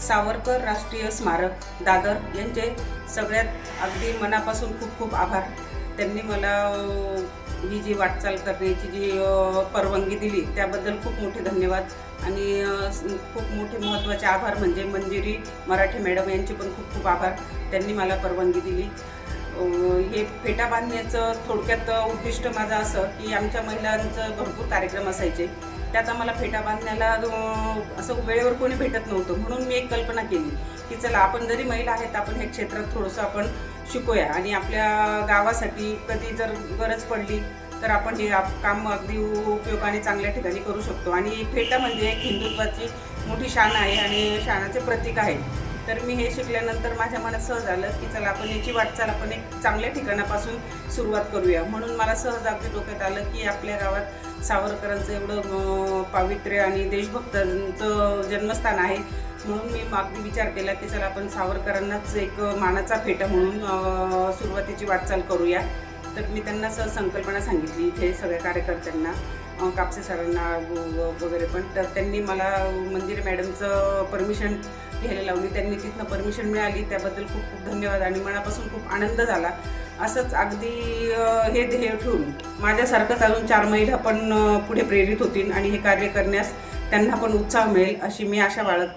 सावरकर राष्ट्रीय स्मारक दादर यांचे सगळ्यात अगदी मनापासून खूप खूप आभार। त्यांनी मला ही जी वाटचाल करण्याची जी परवानगी दिली त्याबद्दल खूप मोठे धन्यवाद। आणि खूप मोठे महत्त्वाचे आभार म्हणजे मंजिरी मराठे मॅडम यांचे पण खूप खूप आभार। त्यांनी मला परवानगी दिली। हे फेटा बांधण्याचं थोडक्यात उद्दिष्ट माझं असं की आमच्या महिलांचं भरपूर कार्यक्रम असायचे, त्यात आम्हाला फेटा बांधण्याला असं वेळेवर कोणी भेटत नव्हतं, म्हणून मी एक कल्पना केली की चला आपण जरी महिला आहेत आपण हे क्षेत्रात थोडंसं आपण शिकूया आणि आपल्या गावासाठी कधी जर गरज पडली तर आपण हे काम अगदी उपयोगाने चांगल्या ठिकाणी करू शकतो। आणि फेटा म्हणजे एक हिंदुत्वाची मोठी शान आहे आणि शानाचे प्रतीक आहे। तर मी हे शिकल्यानंतर माझ्या मनात सहज आलं की चला आपण याची वाटचाल आपण एक चांगल्या ठिकाणापासून सुरुवात करूया। म्हणून मला सहज अगदी डोक्यात आलं की आपल्या गावात सावरकरांचं एवढं पावित्र्य आणि देशभक्तांचं जन्मस्थान आहे, म्हणून मी अगदी विचार केला की चला आपण सावरकरांनाच एक मानाचा फेटा म्हणून सुरुवातीची वाटचाल करूया। तर मी त्यांना संकल्पना सांगितली इथे सगळ्या कार्यकर्त्यांना, कापसे सरांना वगैरे पण। तर त्यांनी मला मंजिरी मॅडमचं परमिशन घ्यायला लावली, त्यांनी तिथनं परमिशन मिळाली, त्याबद्दल खूप खूप धन्यवाद आणि मनापासून खूप आनंद झाला। असंच अगदी हे ध्येय ठेवून माझ्यासारखंच अजून 4 महिला पण पुढे प्रेरित होतील आणि हे कार्य करण्यास त्यांना पण उत्साह मिळेल अशी मी आशा बाळगते।